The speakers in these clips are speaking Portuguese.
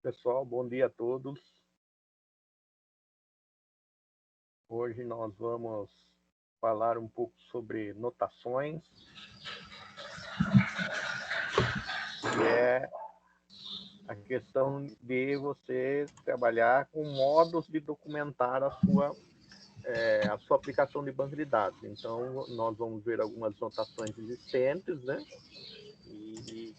Pessoal, bom dia a todos. Hoje nós vamos falar um pouco sobre notações, que é a questão de você trabalhar com modos de documentar a sua aplicação de banco de dados. Então, nós vamos ver algumas notações existentes, né? E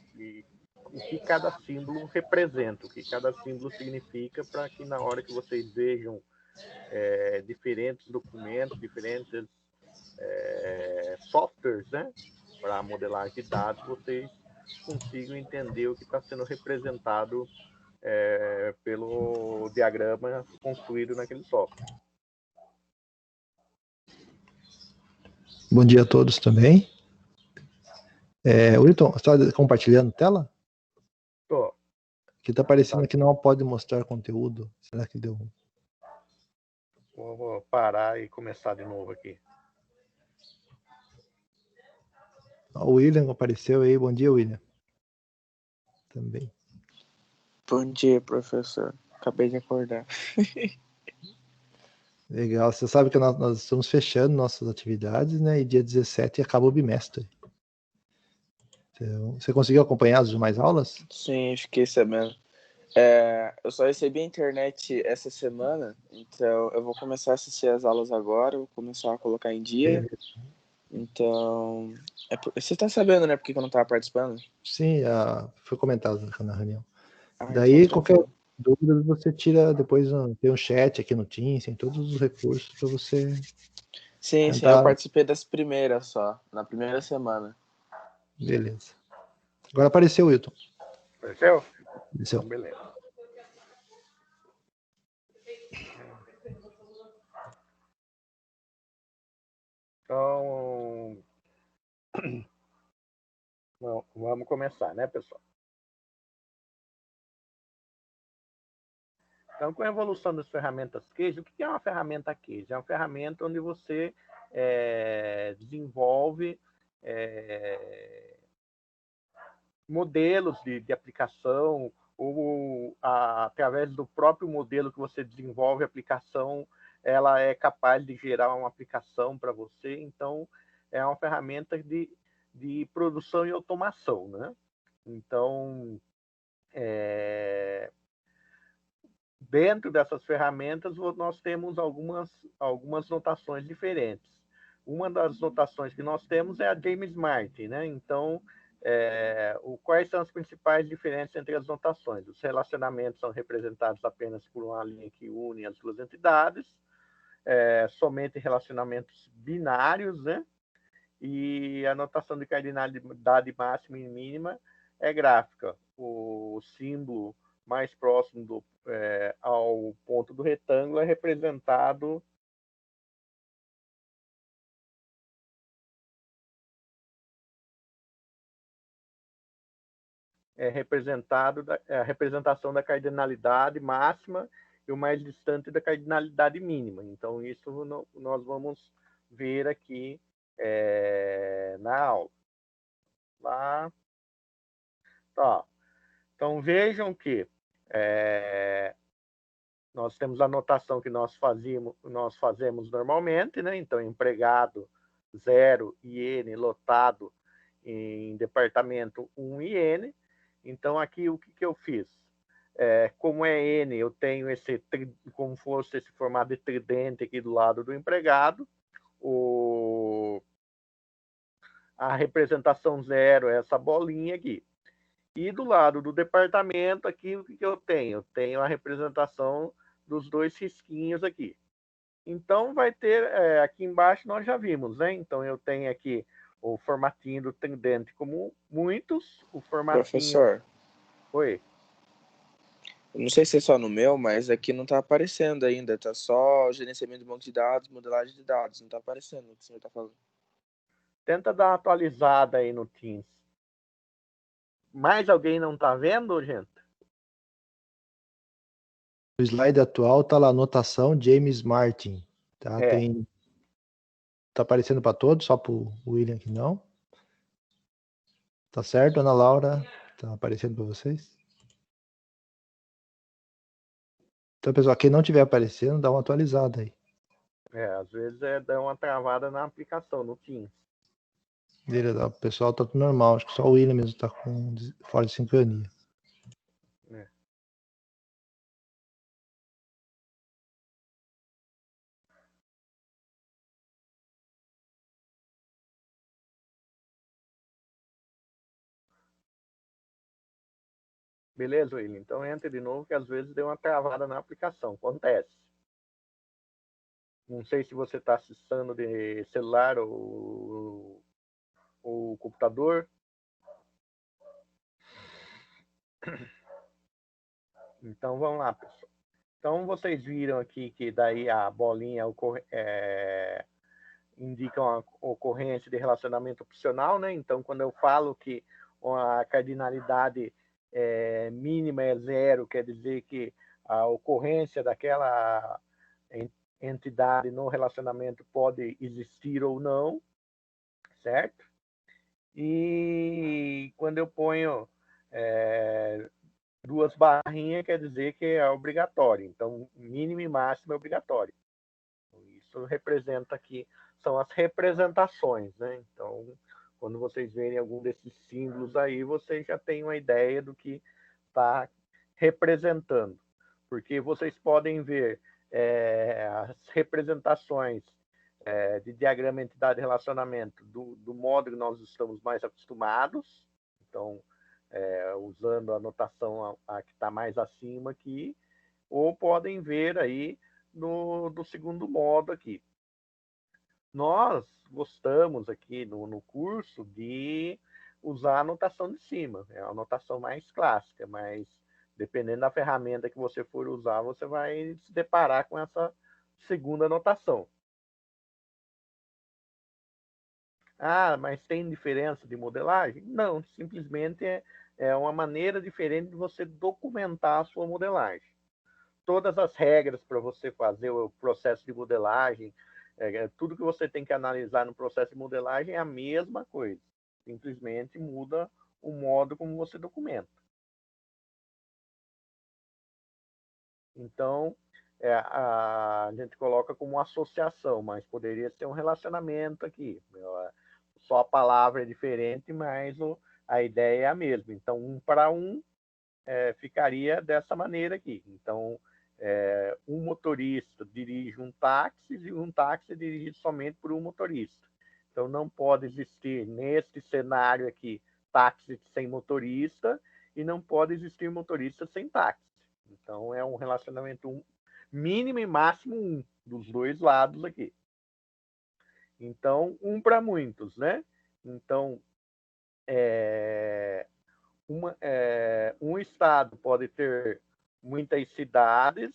o que cada símbolo representa, o que cada símbolo significa, para que na hora que vocês vejam diferentes documentos, diferentes softwares, né, para modelagem de dados, vocês consigam entender o que está sendo representado pelo diagrama construído naquele software. Bom dia a todos também. Wilton, você está compartilhando tela? Tô. Que está aparecendo que não pode mostrar conteúdo. Será que deu? Vou parar e começar de novo aqui. O William apareceu aí. Bom dia, William. Também. Bom dia, professor. Acabei de acordar. Legal. Você sabe que nós estamos fechando nossas atividades, né? E dia 17 acaba o bimestre. Então, você conseguiu acompanhar as demais aulas? Sim, fiquei sabendo. Eu só recebi a internet essa semana, então eu vou começar a assistir as aulas agora, vou começar a colocar em dia. Então, você tá sabendo, né, porque eu não tava participando? Sim, foi comentado na reunião. Então, Daí, qualquer dúvida, você tira depois, tem um chat aqui no Teams, tem todos os recursos para você... Sim, eu participei das primeiras só, na primeira semana. Beleza. Agora apareceu, Wilton. Apareceu? Apareceu. Então, beleza. Então, vamos começar, né, pessoal? Então, com a evolução das ferramentas Case, o que é uma ferramenta Case? É uma ferramenta onde você desenvolve modelos de aplicação, ou através do próprio modelo que você desenvolve a aplicação, ela é capaz de gerar uma aplicação para você. Então, é uma ferramenta de produção e automação, né? Então, dentro dessas ferramentas, nós temos algumas notações diferentes. Uma das notações que nós temos é a James Martin, né? Então, quais são as principais diferenças entre as notações? Os relacionamentos são representados apenas por uma linha que une as duas entidades, somente relacionamentos binários, né? E a notação de cardinalidade máxima e mínima é gráfica. O símbolo mais próximo ao ponto do retângulo é representado a representação da cardinalidade máxima e o mais distante da cardinalidade mínima. Então, isso nós vamos ver aqui na aula. Lá. Tá. Então, vejam que nós temos a notação que nós fazemos normalmente, né? Então, empregado 0 IN, lotado em departamento 1 IN. Então, aqui o que eu fiz? Como é N, eu tenho como fosse esse formato de tridente aqui do lado do empregado. A representação 0 é essa bolinha aqui. E do lado do departamento, aqui, o que eu tenho? Eu tenho a representação dos dois risquinhos aqui. Então, vai ter, aqui embaixo nós já vimos, né? Então, eu tenho aqui o formatinho do tendente como muitos, o formatinho... Professor. Oi. Eu não sei se é só no meu, mas aqui não está aparecendo ainda. Tá só gerenciamento de banco de dados, modelagem de dados. Não está aparecendo o que o senhor está falando. Tenta dar uma atualizada aí no Teams. Mais alguém não está vendo, gente? No slide atual está lá a anotação James Martin. Tá? Tá aparecendo para todos, só para o William que não. Tá certo, Ana Laura? Tá aparecendo para vocês? Então, pessoal, quem não estiver aparecendo, dá uma atualizada aí. Às vezes dá uma travada na aplicação, no Teams. O pessoal tá tudo normal, acho que só o William mesmo tá fora de sincronia. Beleza, William? Então entra de novo, que às vezes deu uma travada na aplicação. Acontece. Não sei se você está acessando de celular ou computador. Então vamos lá, pessoal. Então vocês viram aqui que daí a bolinha indica uma ocorrência de relacionamento opcional, né? Então quando eu falo que a cardinalidade mínima é 0, quer dizer que a ocorrência daquela entidade no relacionamento pode existir ou não, certo? E quando eu ponho duas barrinhas, quer dizer que é obrigatório. Então, mínimo e máximo é obrigatório. Isso representa aqui, são as representações, né? Então, quando vocês verem algum desses símbolos aí, vocês já têm uma ideia do que está representando. Porque vocês podem ver as representações de diagrama entidade-relacionamento do modo que nós estamos mais acostumados. Então, usando a notação a que está mais acima aqui, ou podem ver aí do segundo modo aqui. Nós gostamos aqui no curso de usar a notação de cima, é a notação mais clássica, mas dependendo da ferramenta que você for usar, você vai se deparar com essa segunda notação. Ah, mas tem diferença de modelagem? Não, simplesmente é uma maneira diferente de você documentar a sua modelagem. Todas as regras para você fazer o processo de modelagem, tudo que você tem que analisar no processo de modelagem é a mesma coisa. Simplesmente muda o modo como você documenta. Então, a gente coloca como associação, mas poderia ser um relacionamento aqui. Só a palavra é diferente, mas a ideia é a mesma. Então, 1 para 1 ficaria dessa maneira aqui. Então, um motorista dirige um táxi e um táxi é dirigido somente por um motorista. Então, não pode existir, nesse cenário aqui, táxi sem motorista e não pode existir motorista sem táxi. Então, é um relacionamento mínimo e máximo 1 dos dois lados aqui. Então, 1 para muitos, né? Então, um estado pode ter muitas cidades,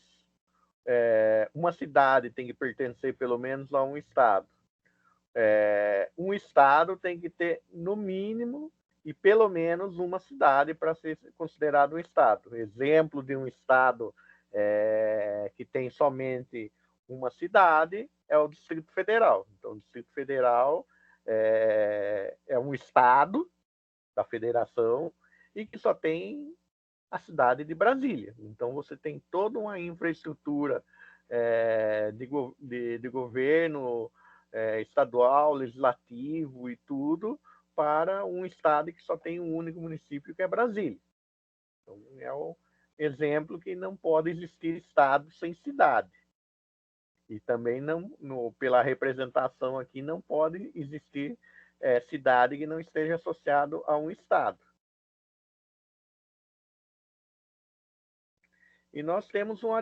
uma cidade tem que pertencer pelo menos a um estado. Um estado tem que ter, no mínimo, e pelo menos uma cidade para ser considerado um estado. Exemplo de um estado que tem somente uma cidade é o Distrito Federal. Então, o Distrito Federal é um estado da federação e que só tem a cidade de Brasília. Então, você tem toda uma infraestrutura de governo estadual, legislativo e tudo para um estado que só tem um único município, que é Brasília. Então, é um exemplo que não pode existir estado sem cidade. E também, pela representação aqui, não pode existir cidade que não esteja associado a um estado. E nós temos o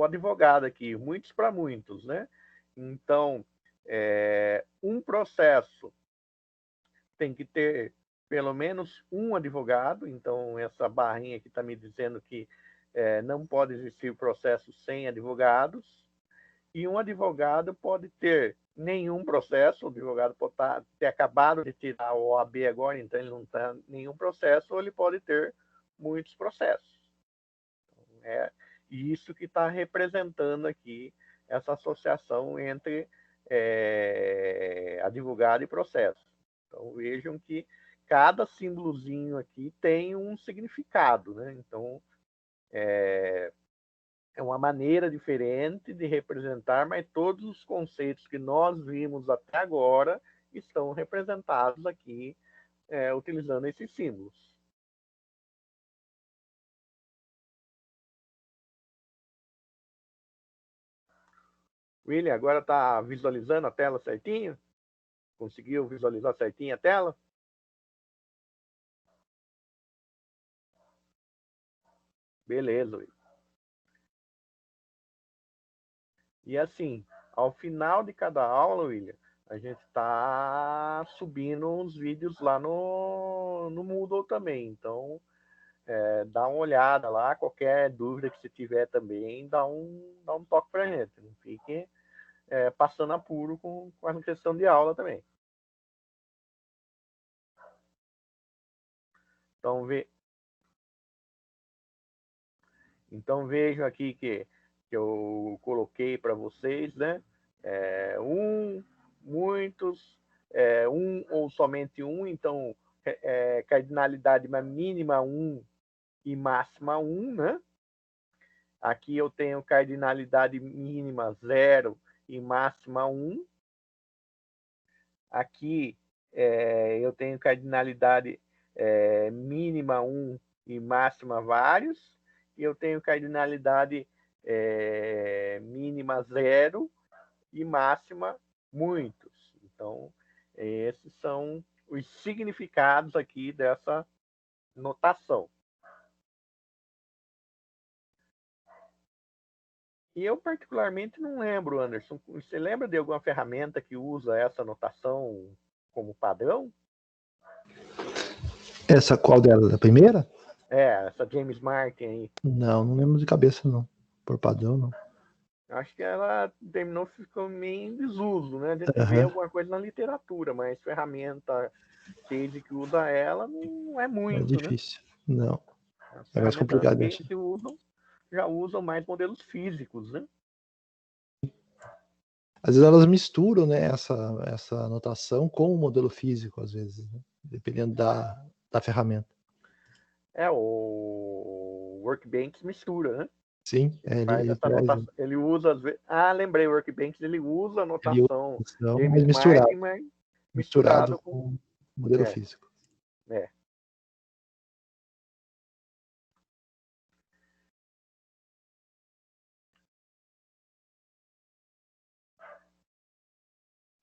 advogado aqui, muitos para muitos, né? Então, um processo tem que ter pelo menos um advogado. Então, essa barrinha aqui está me dizendo que não pode existir processo sem advogados. E um advogado pode ter nenhum processo, o advogado pode ter acabado de tirar o OAB agora, então ele não está em nenhum processo, ou ele pode ter muitos processos. É isso que está representando aqui essa associação entre advogado e processo. Então, vejam que cada símbolozinho aqui tem um significado, né? Então, é uma maneira diferente de representar, mas todos os conceitos que nós vimos até agora estão representados aqui utilizando esses símbolos. William, agora está visualizando a tela certinho? Conseguiu visualizar certinho a tela? Beleza, William. E assim, ao final de cada aula, William, a gente está subindo uns vídeos lá no Moodle também. Então, dá uma olhada lá, qualquer dúvida que você tiver também, dá um toque para a gente. Não fique passando apuro com a questão de aula também. Então vejo aqui que eu coloquei para vocês, né? Muitos, um ou somente um, então cardinalidade mínima 1 e máxima 1, né? Aqui eu tenho cardinalidade mínima 0 e máxima 1. Aqui eu tenho cardinalidade mínima 1 e máxima vários. E eu tenho cardinalidade mínima 0 e máxima muitos. Então, esses são os significados aqui dessa notação. E eu particularmente não lembro, Anderson. Você lembra de alguma ferramenta que usa essa notação como padrão? Essa qual dela? Da primeira? Essa James Martin aí. Não lembro de cabeça, não. Por padrão, não. Acho que ela terminou ficando meio em desuso, né? A gente vê alguma coisa na literatura, mas ferramenta case que usa ela não é muito, né? É difícil. Né? Não. É mais complicado. Que já usam mais modelos físicos, né? Às vezes elas misturam, né, essa notação com o modelo físico, às vezes, né? Dependendo da ferramenta. O Workbench mistura, né? Sim, ele usa às vezes. Lembrei, o Workbench ele usa a notação James Martin, mas misturado com o modelo físico.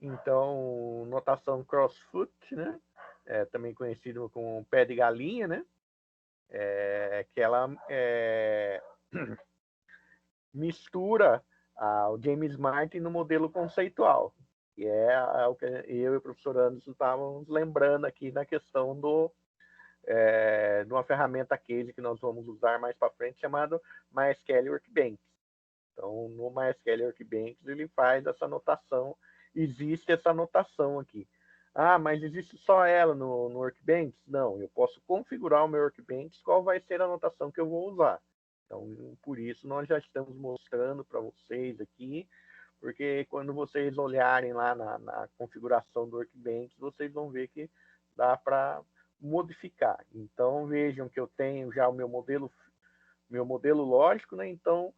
Então, notação crossfoot, né? Também conhecido como pé de galinha, né? Que ela mistura o James Martin no modelo conceitual, que é o que eu e o professor Anderson estávamos lembrando aqui na questão de uma ferramenta case que nós vamos usar mais para frente, chamado MySQL Workbench. Então, no MySQL Workbench, ele faz essa notação, existe essa notação aqui. Mas existe só ela no Workbench? Não, eu posso configurar o meu Workbench qual vai ser a notação que eu vou usar. Então, por isso, nós já estamos mostrando para vocês aqui, porque quando vocês olharem lá na configuração do Workbench, vocês vão ver que dá para modificar. Então, vejam que eu tenho já o meu modelo lógico, né? Então,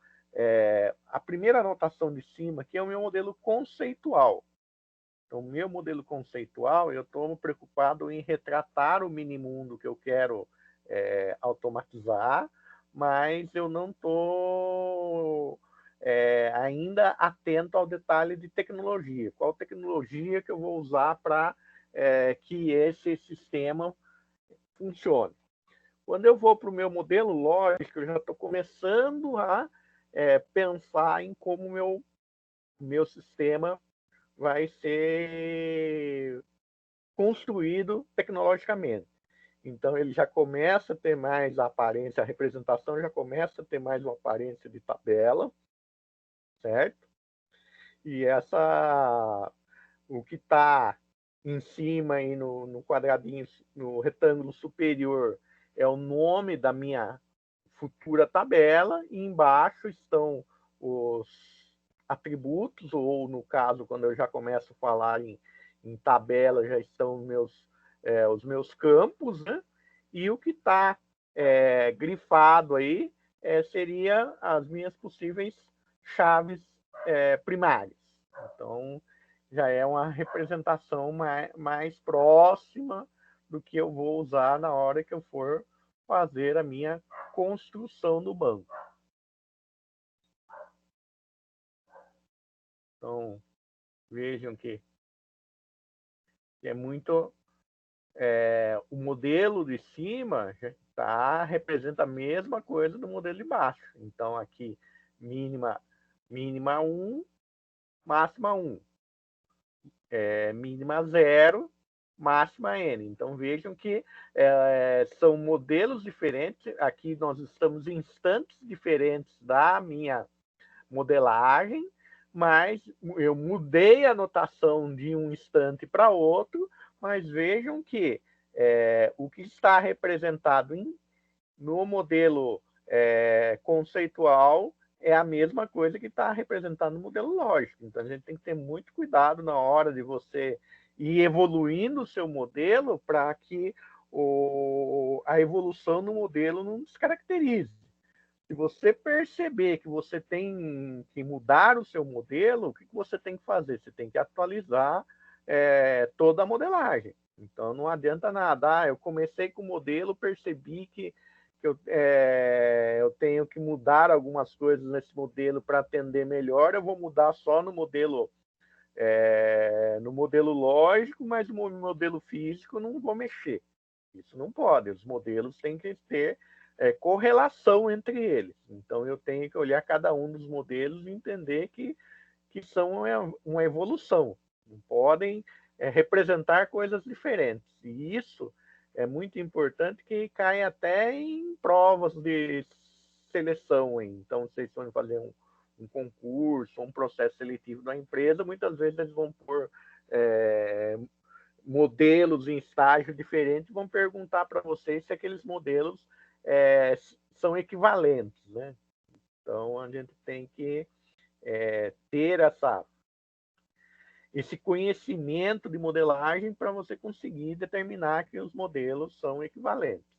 a primeira anotação de cima aqui é o meu modelo conceitual. Então, o meu modelo conceitual, eu estou preocupado em retratar o minimundo que eu quero automatizar, mas eu não estou ainda atento ao detalhe de tecnologia. Qual tecnologia que eu vou usar para que esse sistema funcione? Quando eu vou para o meu modelo lógico, eu já estou começando a pensar em como o meu sistema vai ser construído tecnologicamente. Então, ele já começa a ter mais a aparência, a representação já começa a ter mais uma aparência de tabela, certo? E o que está em cima aí no quadradinho, no retângulo superior, é o nome da minha futura tabela, e embaixo estão os atributos, ou no caso, quando eu já começo a falar em tabela, já estão os meus campos, né? E o que está grifado aí seria as minhas possíveis chaves primárias. Então, já é uma representação mais próxima do que eu vou usar na hora que eu for fazer a minha construção do banco. Então, vejam que é muito... o modelo de cima representa a mesma coisa do modelo de baixo. Então, aqui, mínima 1, máxima 1. Mínima 0, máxima N. Então, vejam que são modelos diferentes. Aqui nós estamos em instantes diferentes da minha modelagem, mas eu mudei a notação de um instante para outro, mas vejam que o que está representado no modelo conceitual é a mesma coisa que está representado no modelo lógico. Então, a gente tem que ter muito cuidado na hora de você ir evoluindo o seu modelo para que a evolução no modelo não descaracterize. Se você perceber que você tem que mudar o seu modelo, o que você tem que fazer? Você tem que atualizar toda a modelagem. Então, não adianta nada. Eu comecei com o modelo, percebi que eu tenho que mudar algumas coisas nesse modelo para atender melhor, eu vou mudar só no modelo lógico, mas no modelo físico não vou mexer. Isso não pode. Os modelos têm que ter correlação entre eles. Então, eu tenho que olhar cada um dos modelos e entender que são uma evolução. Não podem representar coisas diferentes. E isso é muito importante, que cai até em provas de seleção. Então, vocês vão fazer um concurso, um processo seletivo da empresa, muitas vezes eles vão pôr modelos em estágio diferentes, vão perguntar para vocês se aqueles modelos são equivalentes, né? Então, a gente tem que ter esse conhecimento de modelagem para você conseguir determinar que os modelos são equivalentes.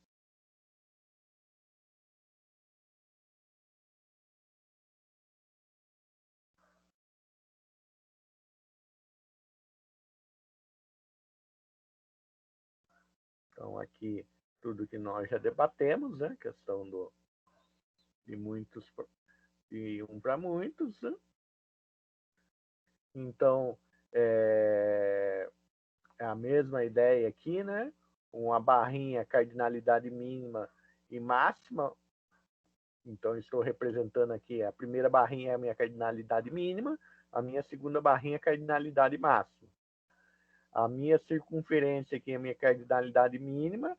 Então, aqui, tudo que nós já debatemos, né? Questão de muitos e um para muitos, né? Então, é a mesma ideia aqui, né? Uma barrinha, cardinalidade mínima e máxima. Então, estou representando aqui, a primeira barrinha é a minha cardinalidade mínima, a minha segunda barrinha é a cardinalidade máxima. A minha circunferência aqui é a minha cardinalidade mínima,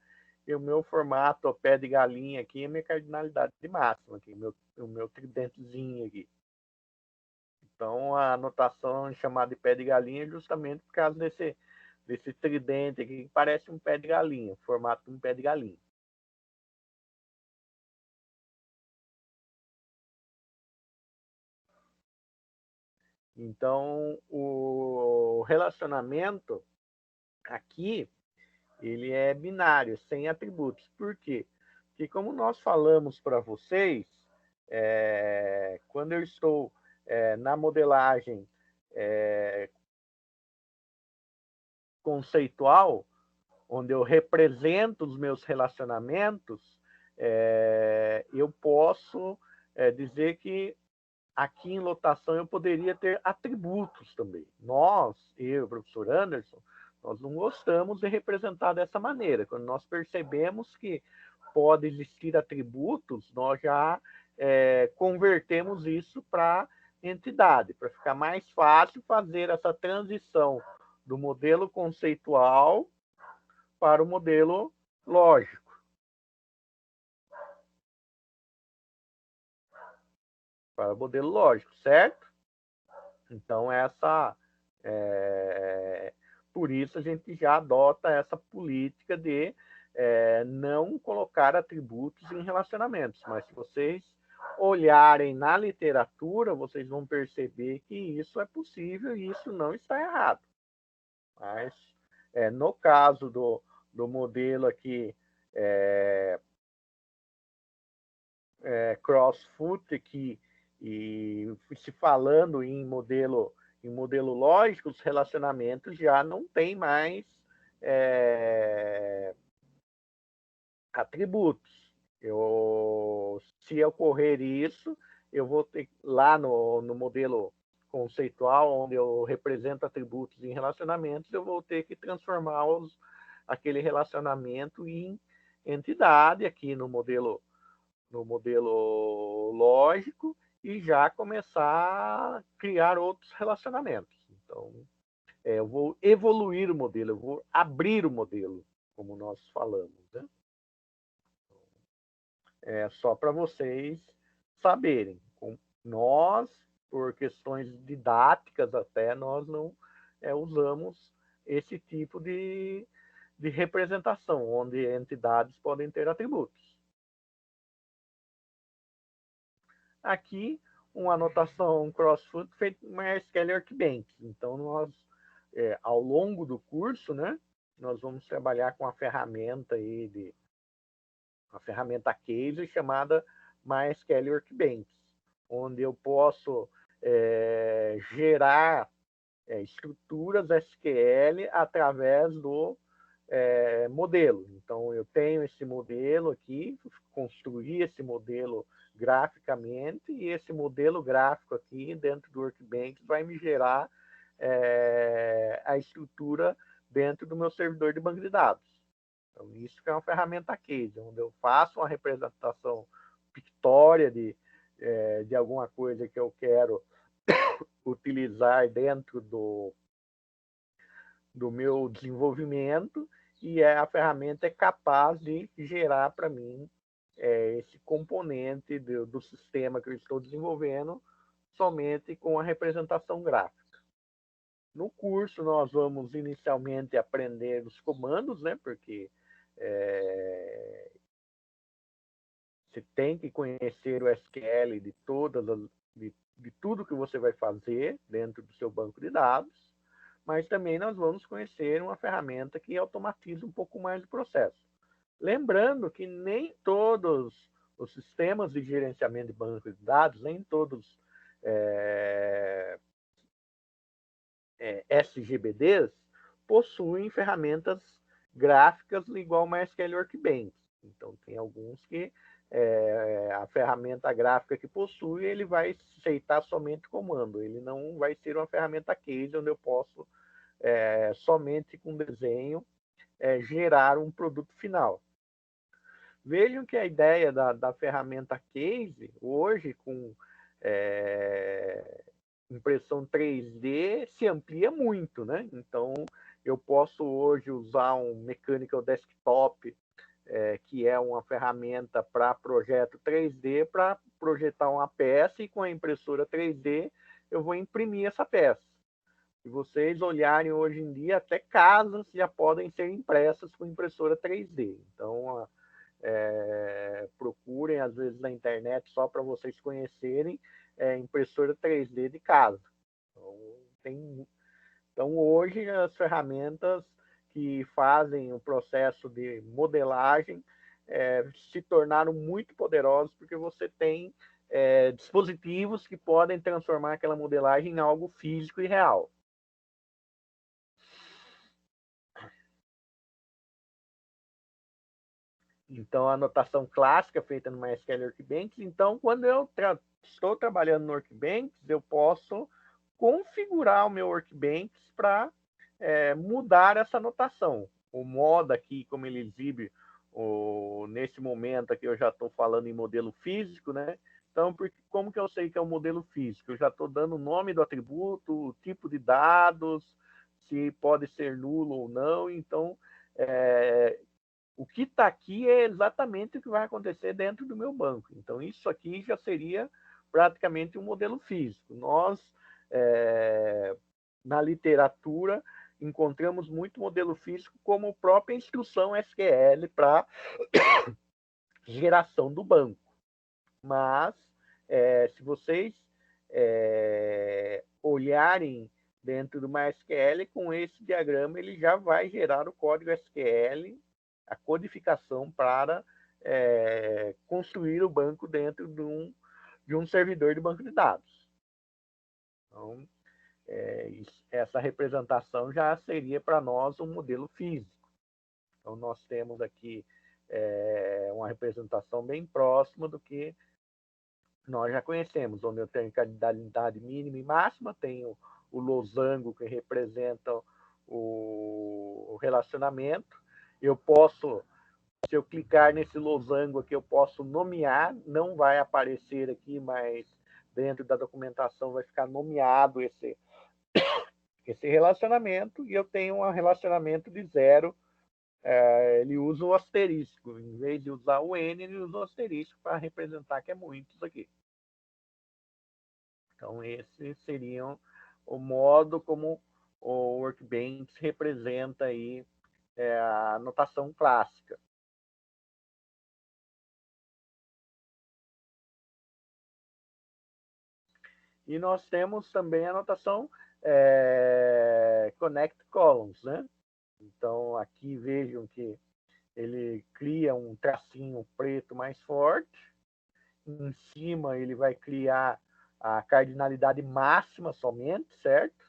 e o meu formato, o pé de galinha aqui, é a minha cardinalidade máxima, aqui, o meu tridentezinho aqui. Então, a notação chamada de pé de galinha é justamente por causa desse tridente aqui, que parece um pé de galinha, formato de um pé de galinha. Então, o relacionamento aqui, ele é binário, sem atributos. Por quê? Porque, como nós falamos para vocês, quando eu estou na modelagem conceitual, onde eu represento os meus relacionamentos, eu posso dizer que aqui em lotação eu poderia ter atributos também. Nós, eu, o professor Anderson, nós não gostamos de representar dessa maneira. Quando nós percebemos que pode existir atributos, nós já convertemos isso para entidade, para ficar mais fácil fazer essa transição do modelo conceitual para o modelo lógico. Para o modelo lógico, certo? Então, por isso a gente já adota essa política de não colocar atributos em relacionamentos. Mas se vocês olharem na literatura, vocês vão perceber que isso é possível e isso não está errado. Mas, no caso do modelo aqui Crossfoot, e se falando em modelo lógico, os relacionamentos já não tem mais atributos. Se ocorrer isso, eu vou ter lá no modelo conceitual, onde eu represento atributos em relacionamentos, eu vou ter que transformar aquele relacionamento em entidade aqui no modelo lógico e já começar a criar outros relacionamentos. Então, eu vou evoluir o modelo, eu vou abrir o modelo, como nós falamos, né? Só para vocês saberem. Nós, por questões didáticas até, nós não usamos esse tipo de representação, onde entidades podem ter atributos. Aqui, uma anotação Crossfoot feita em MySQL Workbench. Então, nós, ao longo do curso, né, nós vamos trabalhar com a ferramenta case chamada MySQL Workbench, onde eu posso gerar estruturas SQL através do modelo. Então, eu tenho esse modelo aqui, construí esse modelo graficamente, e esse modelo gráfico aqui dentro do Workbench vai me gerar a estrutura dentro do meu servidor de banco de dados. Então, isso que é uma ferramenta case, onde eu faço uma representação pictória de alguma coisa que eu quero utilizar dentro do meu desenvolvimento, e a ferramenta é capaz de gerar para mim esse componente do sistema que eu estou desenvolvendo somente com a representação gráfica. No curso, nós vamos inicialmente aprender os comandos, né? Porque você tem que conhecer o SQL de tudo que você vai fazer dentro do seu banco de dados, mas também nós vamos conhecer uma ferramenta que automatiza um pouco mais o processo. Lembrando que nem todos os sistemas de gerenciamento de banco de dados, nem todos SGBDs possuem ferramentas gráficas igual MySQL Workbench. Então, tem alguns que a ferramenta gráfica que possui, ele vai aceitar somente comando. Ele não vai ser uma ferramenta case, onde eu posso somente com desenho gerar um produto final. Vejam que a ideia da ferramenta case, hoje, com impressão 3D, se amplia muito, né? Então, eu posso hoje usar um Mechanical Desktop, que é uma ferramenta para projeto 3D, para projetar uma peça, e com a impressora 3D eu vou imprimir essa peça. Se vocês olharem hoje em dia, até casas já podem ser impressas com impressora 3D. Então, procurem, às vezes, na internet, só para vocês conhecerem, impressora 3D de casa. Então, hoje, as ferramentas que fazem o processo de modelagem se tornaram muito poderosas, porque você tem dispositivos que podem transformar aquela modelagem em algo físico e real. Então, a anotação clássica feita no MySQL Workbench. Então, quando eu estou trabalhando no Workbench, eu posso configurar o meu Workbench para mudar essa anotação. O modo aqui, como ele exibe, nesse momento aqui eu já estou falando em modelo físico, né? Então, como que eu sei que é um modelo físico? Eu já estou dando o nome do atributo, o tipo de dados, se pode ser nulo ou não. Então, o que está aqui é exatamente o que vai acontecer dentro do meu banco. Então, isso aqui já seria praticamente um modelo físico. Nós, na literatura, encontramos muito modelo físico como própria instrução SQL para geração do banco. Mas, se vocês olharem dentro do MySQL, com esse diagrama, ele já vai gerar o código SQL, a codificação para construir o banco dentro de um servidor de banco de dados. Então, essa representação já seria para nós um modelo físico. Então, nós temos aqui uma representação bem próxima do que nós já conhecemos, onde eu tenho cardinalidade mínima e máxima, tenho o losango que representa o relacionamento. Eu posso, se eu clicar nesse losango aqui, eu posso nomear, não vai aparecer aqui, mas dentro da documentação vai ficar nomeado esse relacionamento, e eu tenho um relacionamento de zero. Ele usa o asterisco, em vez de usar o N, ele usa o asterisco para representar que é muitos aqui. Então, esse seria o modo como o Workbench representa aí a notação clássica. E nós temos também a notação Connect Columns, né? Então, aqui vejam que ele cria um tracinho preto mais forte. Em cima, ele vai criar a cardinalidade máxima somente, certo?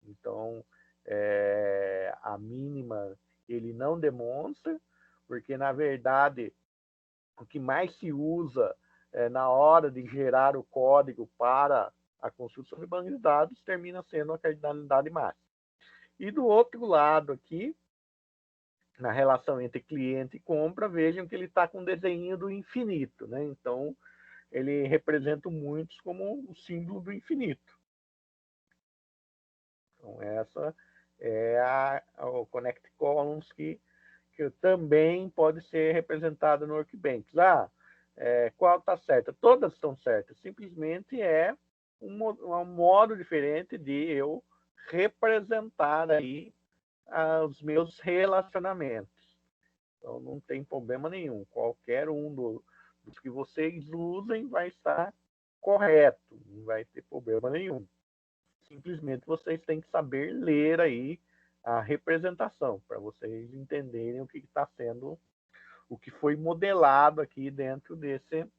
Então, a mínima ele não demonstra, porque, na verdade, o que mais se usa na hora de gerar o código para a construção de banco de dados termina sendo a cardinalidade máxima. E do outro lado aqui, na relação entre cliente e compra, vejam que ele está com um desenho do infinito, né? Então, ele representa muitos como o símbolo do infinito. Então, essa é o Connect Columns que também pode ser representada no Workbench. Qual está certa? Todas estão certas. Simplesmente é um modo diferente de eu representar aí os meus relacionamentos. Então, não tem problema nenhum. Qualquer um dos que vocês usem vai estar correto. Não vai ter problema nenhum. Simplesmente vocês têm que saber ler aí a representação, para vocês entenderem o que está sendo, o que foi modelado aqui dentro desse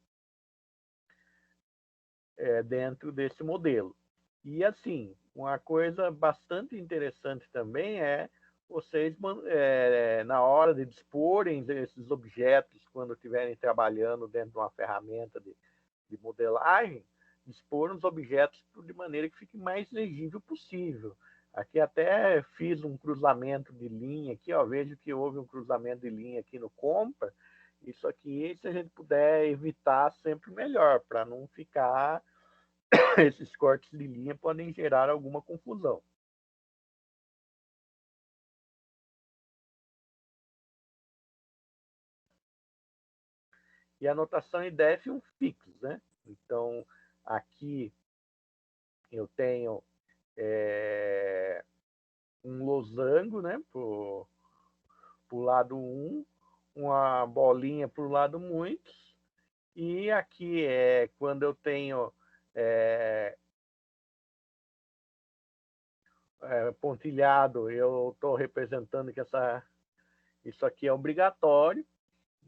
modelo. E assim, uma coisa bastante interessante também é vocês, na hora de disporem desses objetos, quando estiverem trabalhando dentro de uma ferramenta de modelagem, dispor os objetos de maneira que fique mais legível possível. Aqui até fiz um cruzamento de linha aqui, ó, vejo que houve um cruzamento de linha aqui no compra. Isso aqui, se a gente puder evitar, sempre melhor, para não ficar esses cortes de linha podem gerar alguma confusão. E a notação IDEF é um fix, né? Então, aqui eu tenho um losango, né? Para o lado 1, uma bolinha para o lado muitos. E aqui quando eu tenho pontilhado, eu estou representando que isso aqui é obrigatório.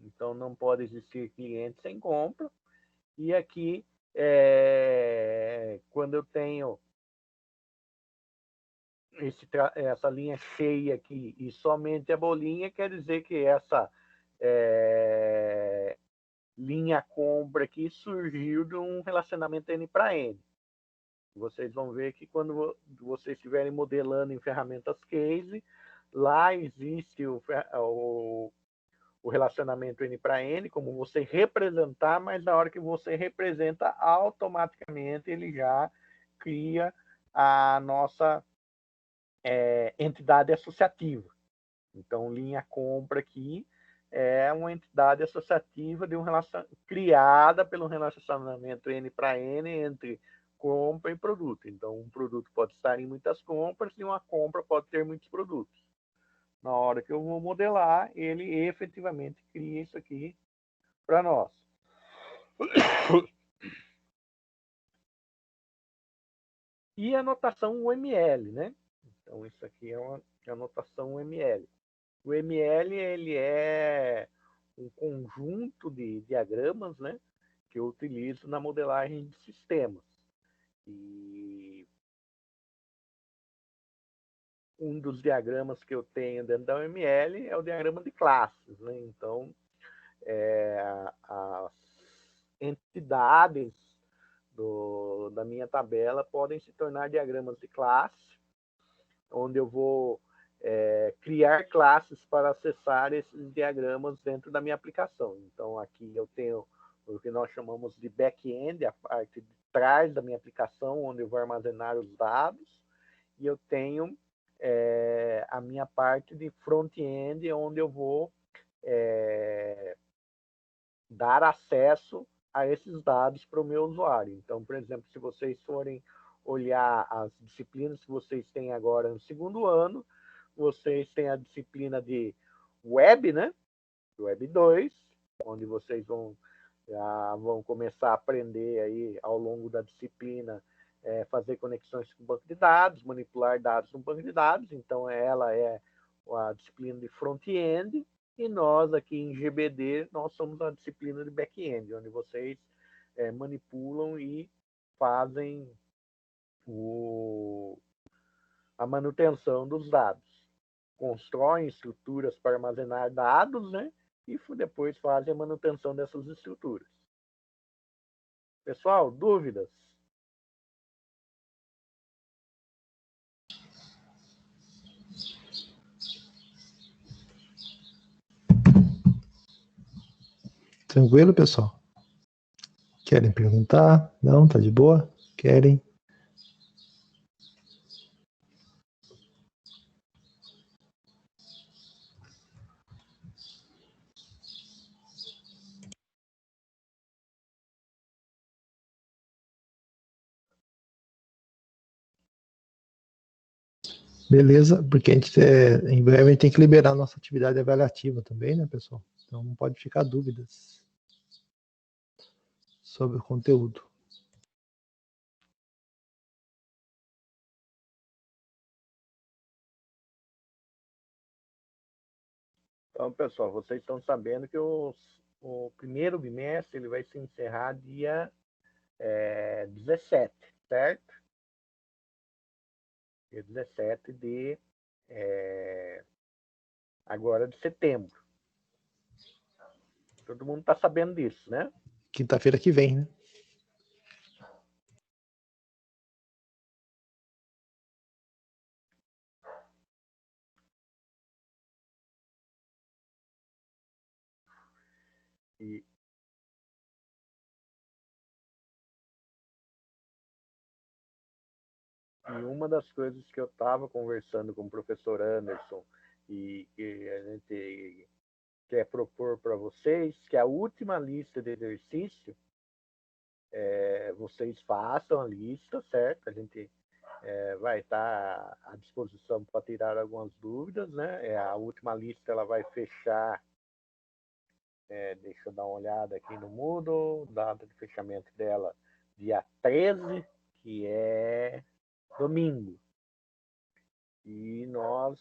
Então, não pode existir cliente sem compra. E aqui, quando eu tenho essa linha cheia aqui e somente a bolinha, quer dizer que essa linha compra aqui surgiu de um relacionamento N para N. Vocês vão ver que quando vocês estiverem modelando em ferramentas case, lá existe o relacionamento N para N, como você representar, mas na hora que você representa, automaticamente ele já cria a nossa entidade associativa. Então, linha compra aqui é uma entidade associativa de criada pelo relacionamento N para N entre compra e produto. Então, um produto pode estar em muitas compras e uma compra pode ter muitos produtos. Na hora que eu vou modelar, ele efetivamente cria isso aqui para nós. E a notação UML, né? Então, isso aqui é a notação UML. O ML ele é um conjunto de diagramas, né, que eu utilizo na modelagem de sistemas. E um dos diagramas que eu tenho dentro da UML é o diagrama de classes, né? Então, as entidades da minha tabela podem se tornar diagramas de classe, onde eu vou criar classes para acessar esses diagramas dentro da minha aplicação. Então, aqui eu tenho o que nós chamamos de back-end, a parte de trás da minha aplicação, onde eu vou armazenar os dados, e eu tenho a minha parte de front-end, onde eu vou dar acesso a esses dados para o meu usuário. Então, por exemplo, se vocês forem olhar as disciplinas que vocês têm agora no segundo ano, vocês têm a disciplina de Web, né? Web 2, onde vocês vão começar a aprender aí ao longo da disciplina fazer conexões com o banco de dados, manipular dados no banco de dados. Então, ela é a disciplina de front-end, e nós aqui em GBD, nós somos a disciplina de back-end, onde vocês manipulam e fazem a manutenção dos dados. Constroem estruturas para armazenar dados, né? E depois fazem a manutenção dessas estruturas. Pessoal, dúvidas? Tranquilo, pessoal? Querem perguntar? Não, tá de boa? Querem? Beleza, porque a gente em breve a gente tem que liberar a nossa atividade avaliativa também, né, pessoal? Então não pode ficar dúvidas sobre o conteúdo. Então, pessoal, vocês estão sabendo que o primeiro bimestre ele vai se encerrar dia 17, certo? Dia 17 de agora de setembro. Todo mundo está sabendo disso, né? Quinta-feira que vem, né? E uma das coisas que eu estava conversando com o professor Anderson e que a gente quer propor para vocês, que a última lista de exercício, vocês façam a lista, certo? A gente vai estar à disposição para tirar algumas dúvidas, né? A última lista ela vai fechar, deixa eu dar uma olhada aqui no Moodle, data de fechamento dela, dia 13, que é domingo. E nós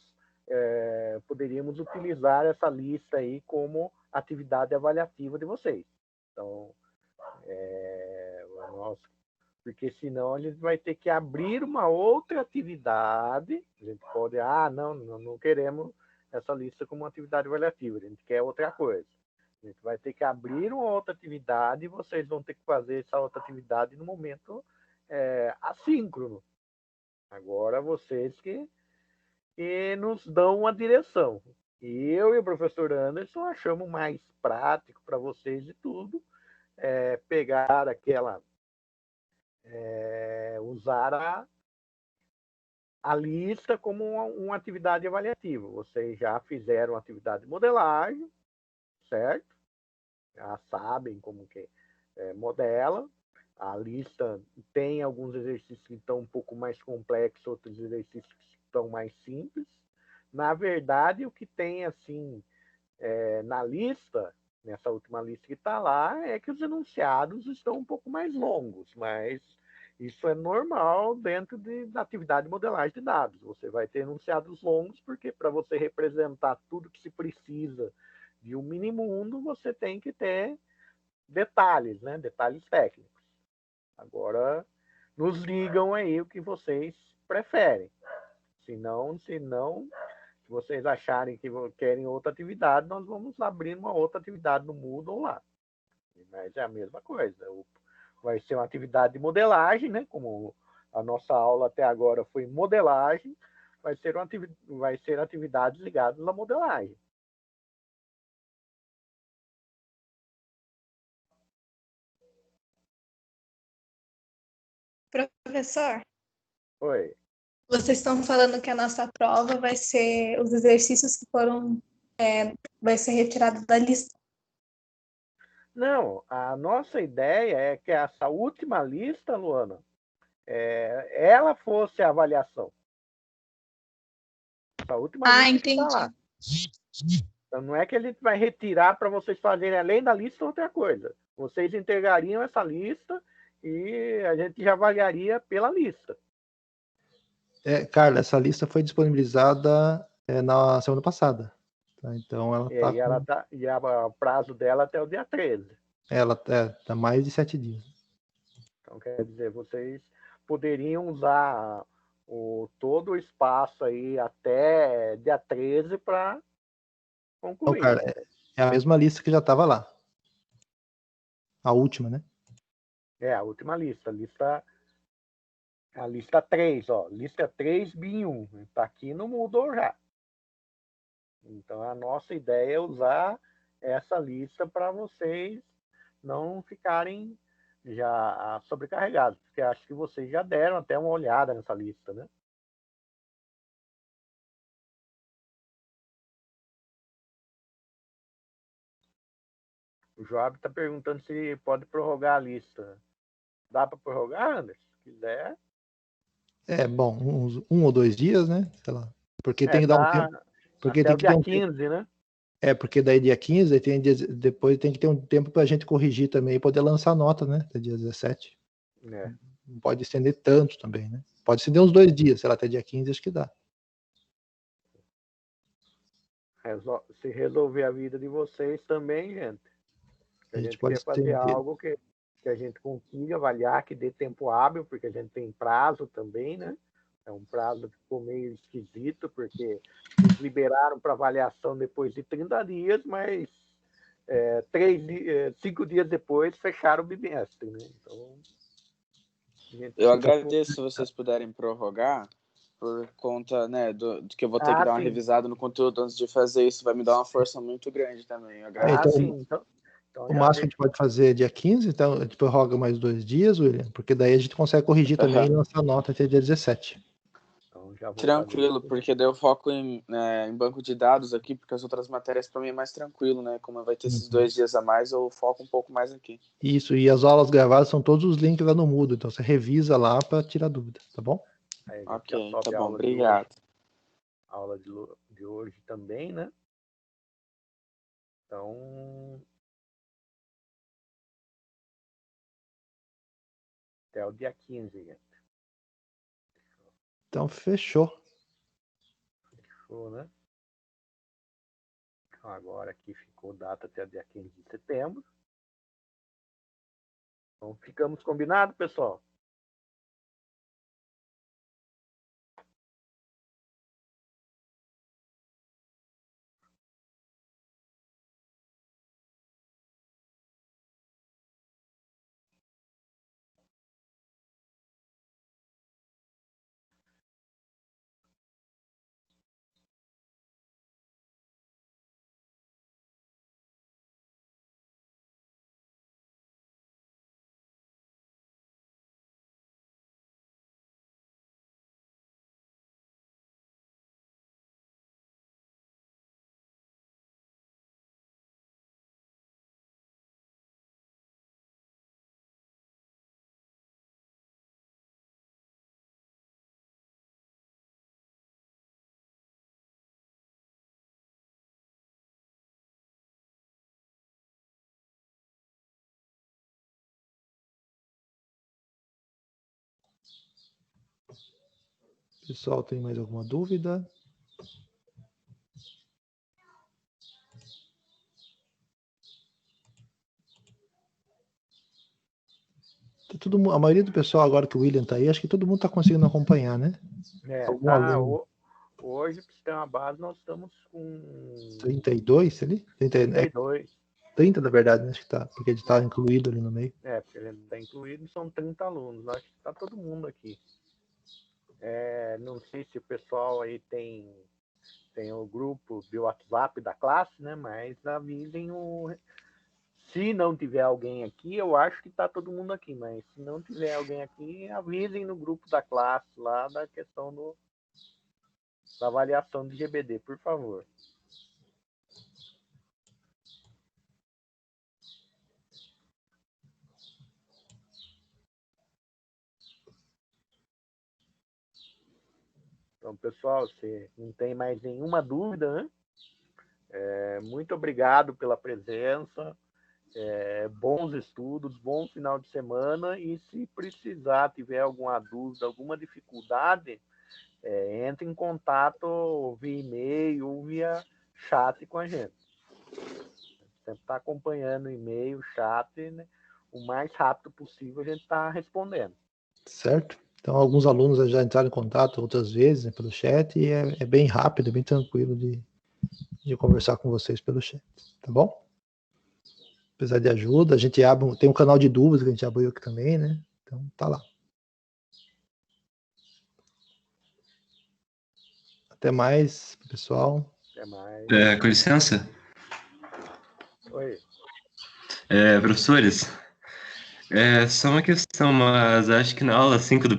poderíamos utilizar essa lista aí como atividade avaliativa de vocês. Então, porque senão a gente vai ter que abrir uma outra atividade. A gente pode, não queremos essa lista como atividade avaliativa, a gente quer outra coisa. A gente vai ter que abrir uma outra atividade e vocês vão ter que fazer essa outra atividade no momento assíncrono. Agora vocês que nos dão uma direção. Eu e o professor Anderson achamos mais prático para vocês de tudo pegar aquela usar a lista como uma atividade avaliativa. Vocês já fizeram atividade de modelagem, certo? Já sabem como que modela. A lista tem alguns exercícios que estão um pouco mais complexos, outros exercícios que estão mais simples. Na verdade, o que tem assim na lista, nessa última lista que está lá, é que os enunciados estão um pouco mais longos, mas isso é normal dentro da atividade de modelagem de dados. Você vai ter enunciados longos, porque para você representar tudo que se precisa de um mini mundo, você tem que ter detalhes, né? Detalhes técnicos. Agora, nos digam aí o que vocês preferem. Se vocês acharem que querem outra atividade, nós vamos abrir uma outra atividade no Moodle lá. Mas é a mesma coisa. Vai ser uma atividade de modelagem, né? Como a nossa aula até agora foi modelagem, vai ser atividades ligadas à modelagem. Professor, Oi. vocês estão falando que a nossa prova vai ser os exercícios que foram, vai ser retirado da lista. Não, a nossa ideia é que essa última lista, Luana, ela fosse a avaliação. Essa última lista entendi. está lá. Então, não é que a gente vai retirar para vocês fazerem, além da lista, outra coisa. Vocês entregariam essa lista e a gente já avaliaria pela lista. Carla, essa lista foi disponibilizada na semana passada. Tá? Então, o prazo dela até o dia 13. Ela tá mais de 7 dias. Então, quer dizer, vocês poderiam usar todo o espaço aí até dia 13 para concluir. Então, cara, é a mesma lista que já estava lá. A última, né? A última lista. A lista 3, ó. Lista 3, BIM1. Está aqui no Moodle já. Então, a nossa ideia é usar essa lista para vocês não ficarem já sobrecarregados, porque acho que vocês já deram até uma olhada nessa lista, né? O Joab está perguntando se pode prorrogar a lista. Dá para prorrogar, Anderson? Se quiser. Bom, um ou 2 dias, né? Sei lá. Porque tem que dar um tempo. Porque até tem o que dia ter 15, né? Porque daí dia 15, depois tem que ter um tempo para a gente corrigir também e poder lançar nota, né? Até dia 17. Não pode estender tanto também, né? Pode estender uns 2 dias, sei lá, até dia 15, acho que dá. Se resolver a vida de vocês também, gente. A gente quer fazer algo que a gente consiga avaliar, que dê tempo hábil, porque a gente tem prazo também, né? É um prazo que ficou meio esquisito, porque eles liberaram para avaliação depois de 30 dias, mas 5 dias depois fecharam o bimestre, né? Então, eu agradeço se vocês puderem prorrogar, por conta, né, do que eu vou ter que dar uma revisada no conteúdo antes de fazer isso, vai me dar uma força muito grande também. Eu agradeço. Então, o máximo que a gente pode fazer é dia 15, então a gente prorroga mais 2 dias, William, porque daí a gente consegue corrigir também e lançar nota até dia 17. Então, já vou tranquilo, porque daí eu foco em banco de dados aqui, porque as outras matérias para mim é mais tranquilo, né? Como vai ter esses 2 dias a mais, eu foco um pouco mais aqui. Isso, e as aulas gravadas são todos os links lá no Moodle, então você revisa lá para tirar dúvida, tá bom? Ok, tá bom, obrigado. A aula de hoje também, né? Então, até o dia 15, gente. Então, fechou. Fechou, né? Então, agora aqui ficou data até o dia 15 de setembro. Então, ficamos combinados, pessoal? Pessoal, tem mais alguma dúvida? a maioria do pessoal, agora que o William tá aí, acho que todo mundo tá conseguindo acompanhar, né? Algum aluno. Hoje, para sistema base, nós estamos com 32 ali? 32. 30, na verdade, né? Acho que tá, porque ele tá incluído ali no meio. Porque ele está incluído, são 30 alunos. Acho que está todo mundo aqui. Não sei se o pessoal aí tem o grupo de WhatsApp da classe, né? Mas avisem se não tiver alguém aqui, eu acho que está todo mundo aqui, mas se não tiver alguém aqui, avisem no grupo da classe lá da questão da avaliação de GBD, por favor. Então, pessoal, se não tem mais nenhuma dúvida, né? Muito obrigado pela presença. Bons estudos, bom final de semana, e se precisar, tiver alguma dúvida, alguma dificuldade, entre em contato via e-mail ou via chat com a gente. Sempre está acompanhando o e-mail, chat, né? O mais rápido possível a gente está respondendo. Certo? Então, alguns alunos já entraram em contato outras vezes, né, pelo chat, e é bem rápido, bem tranquilo de conversar com vocês pelo chat, tá bom? Apesar de ajuda, a gente tem um canal de dúvidas que a gente abriu aqui também, né? Então, tá lá. Até mais, pessoal. Até mais. Com licença. Oi. Professores, só uma questão, mas acho que na aula 5 do